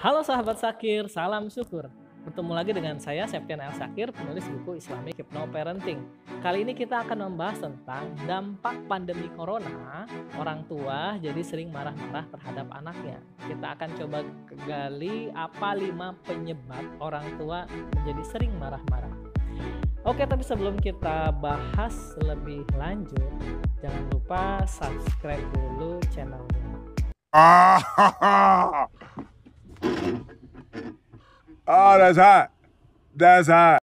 Halo sahabat Sakir, salam syukur. Bertemu lagi dengan saya Septian El Sakir, penulis buku Islamic Hypnoparenting. Kali ini kita akan membahas tentang dampak pandemi corona. Orang tua jadi sering marah-marah terhadap anaknya. Kita akan coba gali apa 5 penyebab orang tua menjadi sering marah-marah. Oke, tapi sebelum kita bahas lebih lanjut, jangan lupa subscribe dulu channelnya. Oh, that's hot. That's hot.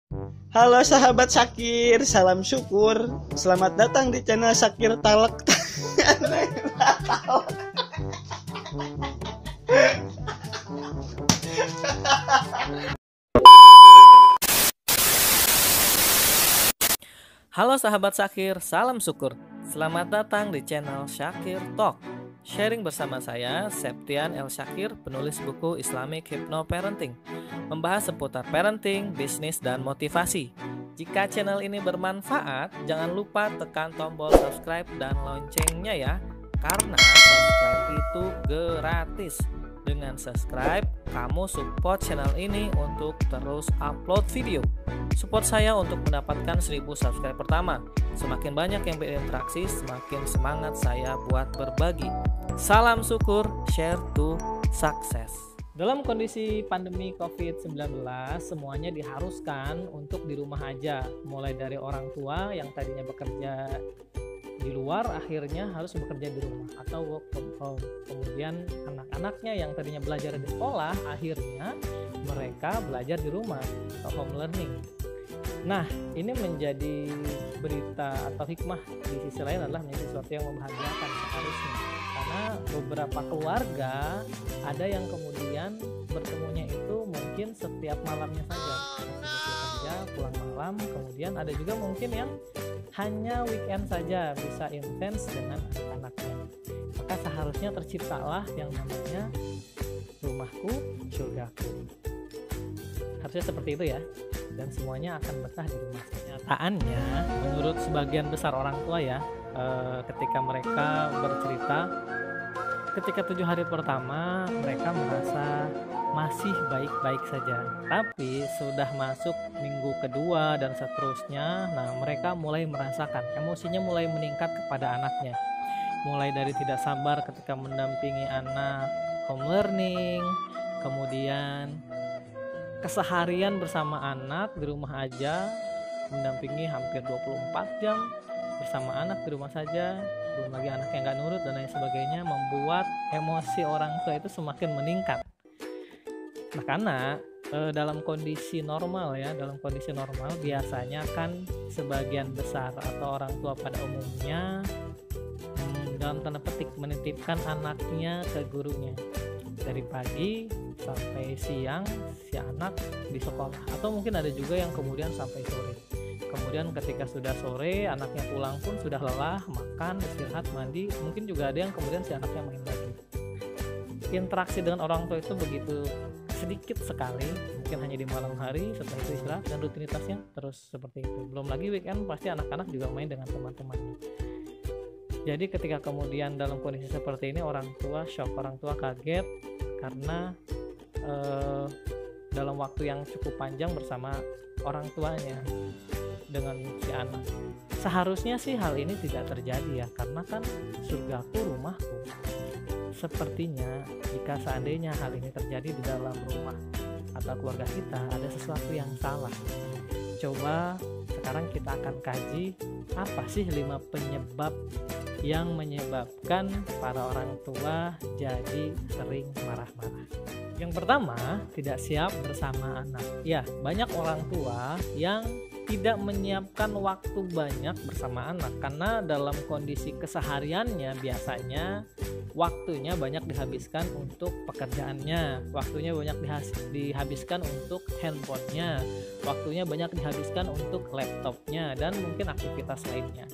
Halo sahabat Sakir, salam syukur. Selamat datang di channel Sakir Talek. Halo sahabat Sakir, salam syukur. Selamat datang di channel Syakir Talk. Sharing bersama saya, Septian El Sakir, penulis buku Islamic Hypnoparenting, membahas seputar parenting, bisnis, dan motivasi. Jika channel ini bermanfaat, jangan lupa tekan tombol subscribe dan loncengnya ya, karena subscribe itu gratis. Dengan subscribe, kamu support channel ini untuk terus upload video. Support saya untuk mendapatkan 1000 subscribe pertama. Semakin banyak yang berinteraksi, semakin semangat saya buat berbagi. Salam syukur, share to success. Dalam kondisi pandemi COVID-19, semuanya diharuskan untuk di rumah aja. Mulai dari orang tua yang tadinya bekerja di luar, akhirnya harus bekerja di rumah atau work from home. Kemudian anak-anaknya yang tadinya belajar di sekolah, akhirnya mereka belajar di rumah atau home learning. Nah, ini menjadi berita atau hikmah di sisi lain adalah menjadi sesuatu yang membahagiakan seharusnya. Karena beberapa keluarga ada yang kemudian bertemunya itu mungkin setiap malamnya saja. Sudah kerja, pulang malam, kemudian ada juga mungkin yang hanya weekend saja bisa intens dengan anak-anaknya. Maka seharusnya terciptalah yang namanya rumahku, surgaku. Harusnya seperti itu ya. Dan semuanya akan betah di rumah. Kenyataannya, menurut sebagian besar orang tua ya, ketika mereka bercerita, ketika 7 hari pertama mereka merasa masih baik-baik saja. Tapi sudah masuk minggu kedua dan seterusnya, nah mereka mulai merasakan emosinya mulai meningkat kepada anaknya. Mulai dari tidak sabar ketika mendampingi anak home learning, kemudian keseharian bersama anak di rumah aja, mendampingi hampir 24 jam bersama anak di rumah saja, belum lagi anak yang gak nurut dan lain sebagainya, membuat emosi orang tua itu semakin meningkat. Nah, karena dalam kondisi normal ya, dalam kondisi normal biasanya kan sebagian besar atau orang tua pada umumnya dalam tanda petik menitipkan anaknya ke gurunya. Dari pagi sampai siang si anak di sekolah, atau mungkin ada juga yang kemudian sampai sore. Kemudian ketika sudah sore anaknya pulang pun sudah lelah, makan, istirahat, mandi, mungkin juga ada yang kemudian si anaknya main lagi. Interaksi dengan orang tua itu begitu sedikit sekali, mungkin hanya di malam hari, setelah itu istirahat, dan rutinitasnya terus seperti itu. Belum lagi weekend pasti anak-anak juga main dengan teman-temannya. Jadi ketika kemudian dalam kondisi seperti ini orang tua shock, orang tua kaget karena dalam waktu yang cukup panjang bersama orang tuanya dengan si anak. Seharusnya sih hal ini tidak terjadi ya, karena kan surgaku rumahku. Sepertinya jika seandainya hal ini terjadi di dalam rumah atau keluarga kita, ada sesuatu yang salah. Coba sekarang kita akan kaji apa sih 5 penyebab yang menyebabkan para orang tua jadi sering marah-marah. Yang pertama, tidak siap bersama anak. Ya, banyak orang tua yang tidak menyiapkan waktu banyak bersama anak karena dalam kondisi kesehariannya biasanya waktunya banyak dihabiskan untuk pekerjaannya, waktunya banyak dihabiskan untuk handphonenya, waktunya banyak dihabiskan untuk laptopnya dan mungkin aktivitas lainnya.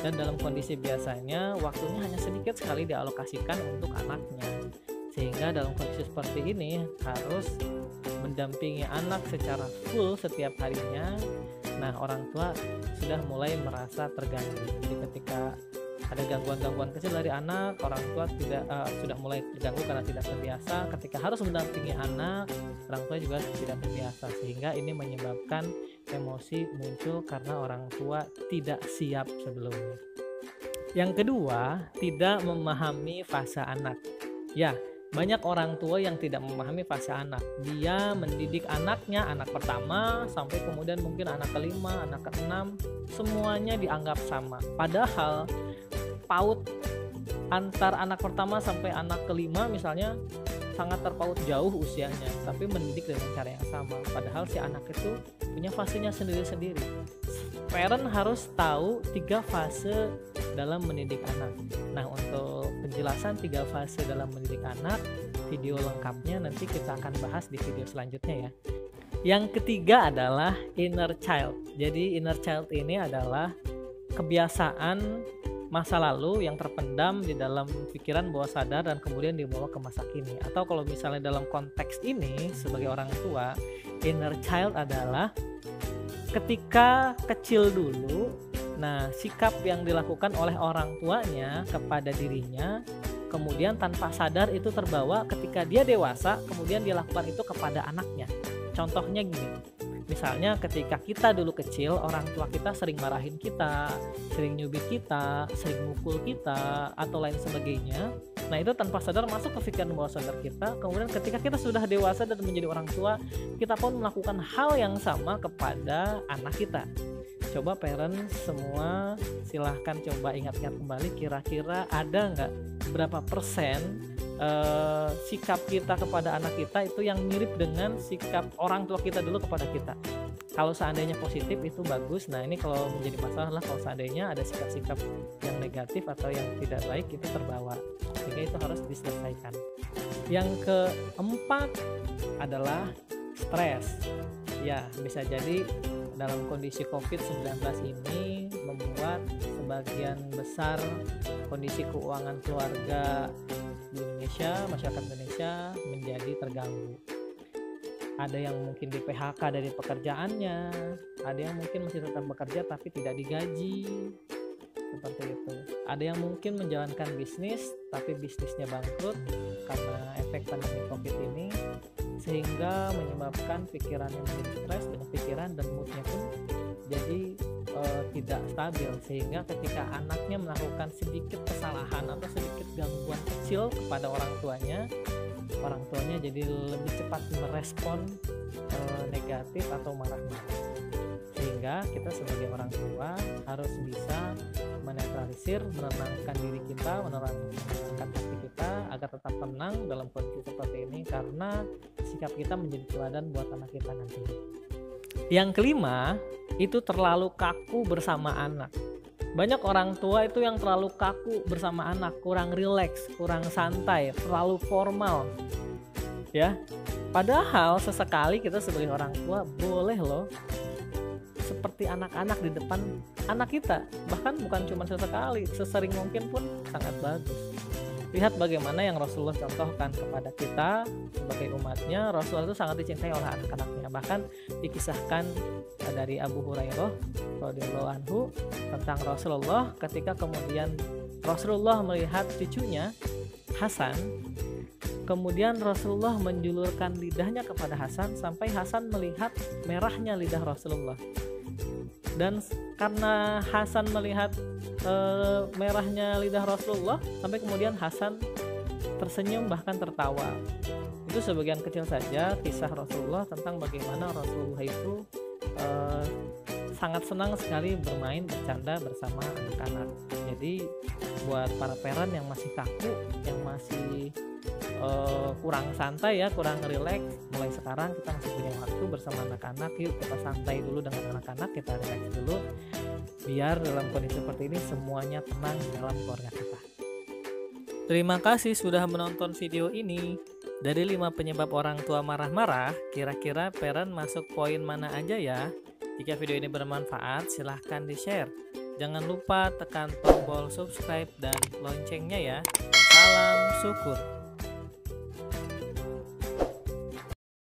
Dan dalam kondisi biasanya waktunya hanya sedikit sekali dialokasikan untuk anaknya, sehingga dalam kondisi seperti ini harus mendampingi anak secara full setiap harinya. Nah, orang tua sudah mulai merasa terganggu. Jadi ketika ada gangguan-gangguan kecil dari anak, orang tua sudah mulai terganggu karena tidak terbiasa. Ketika harus mendampingi anak, orang tua juga tidak terbiasa, sehingga ini menyebabkan emosi muncul karena orang tua tidak siap sebelumnya. Yang kedua, tidak memahami fase anak. Ya, banyak orang tua yang tidak memahami fase anak. Dia mendidik anaknya, anak pertama sampai kemudian mungkin anak kelima, anak keenam, semuanya dianggap sama. Padahal paut antar anak pertama sampai anak kelima misalnya sangat terpaut jauh usianya, tapi mendidik dengan cara yang sama. Padahal si anak itu punya fasenya sendiri-sendiri. Parent harus tahu 3 fase dalam mendidik anak. Nah, untuk penjelasan 3 fase dalam mendidik anak, video lengkapnya nanti kita akan bahas di video selanjutnya ya. Yang ketiga adalah inner child. Jadi inner child ini adalah kebiasaan masa lalu yang terpendam di dalam pikiran bawah sadar dan kemudian dibawa ke masa kini. Atau kalau misalnya dalam konteks ini sebagai orang tua, inner child adalah ketika kecil dulu, nah sikap yang dilakukan oleh orang tuanya kepada dirinya, kemudian tanpa sadar itu terbawa ketika dia dewasa, kemudian dia lakukan itu kepada anaknya. Contohnya gini, misalnya ketika kita dulu kecil, orang tua kita sering marahin kita, sering nyubit kita, sering mukul kita, atau lain sebagainya. Nah itu tanpa sadar masuk ke pikiran bawah sadar kita. Kemudian ketika kita sudah dewasa dan menjadi orang tua, kita pun melakukan hal yang sama kepada anak kita. Coba parent semua silahkan coba ingat-ingat kembali, kira-kira ada nggak berapa persen sikap kita kepada anak kita itu yang mirip dengan sikap orang tua kita dulu kepada kita. Kalau seandainya positif itu bagus. Nah ini kalau menjadi masalah lah kalau seandainya ada sikap-sikap yang negatif atau yang tidak baik itu terbawa, sehingga itu harus diselesaikan. Yang keempat adalah stres. Ya, bisa jadi dalam kondisi COVID-19 ini membuat sebagian besar kondisi keuangan keluarga di Indonesia, masyarakat Indonesia menjadi terganggu. Ada yang mungkin di PHK dari pekerjaannya, ada yang mungkin masih tetap bekerja tapi tidak digaji, seperti itu. Ada yang mungkin menjalankan bisnis tapi bisnisnya bangkrut karena efek pandemi COVID ini, sehingga menyebabkan pikirannya menjadi stres dengan pikiran dan moodnya pun jadi tidak stabil, sehingga ketika anaknya melakukan sedikit kesalahan atau sedikit gangguan kecil kepada orang tuanya jadi lebih cepat merespon negatif atau marah-marah. Sehingga kita sebagai orang tua harus bisa menetralisir, menenangkan diri kita, menenangkan hati kita agar tetap tenang dalam kondisi seperti ini, karena sikap kita menjadi teladan buat anak kita nanti. Yang kelima, itu terlalu kaku bersama anak. Banyak orang tua itu yang terlalu kaku bersama anak, kurang rileks, kurang santai, terlalu formal. Ya. Padahal sesekali kita sebagai orang tua boleh loh seperti anak-anak di depan anak kita. Bahkan bukan cuma sesekali, sesering mungkin pun sangat bagus. Lihat bagaimana yang Rasulullah contohkan kepada kita sebagai umatnya. Rasulullah itu sangat dicintai oleh anak-anaknya. Bahkan dikisahkan dari Abu Hurairah radhiyallahu anhu tentang Rasulullah ketika kemudian Rasulullah melihat cucunya Hasan, kemudian Rasulullah menjulurkan lidahnya kepada Hasan sampai Hasan melihat merahnya lidah Rasulullah. Dan karena Hasan melihat merahnya lidah Rasulullah, sampai kemudian Hasan tersenyum bahkan tertawa. Itu sebagian kecil saja kisah Rasulullah tentang bagaimana Rasulullah itu sangat senang sekali bermain, bercanda bersama anak-anak. Jadi buat para parent yang masih kaku, yang masih kurang santai ya, kurang rileks, mulai sekarang kita masih punya waktu bersama anak-anak. Yuk kita santai dulu dengan anak-anak, kita rileks dulu, biar dalam kondisi seperti ini semuanya tenang di dalam keluarga kita. Terima kasih sudah menonton video ini. Dari 5 penyebab orang tua marah-marah, kira-kira parent masuk poin mana aja ya? Jika video ini bermanfaat, silahkan di-share. Jangan lupa tekan tombol subscribe dan loncengnya ya. Salam syukur.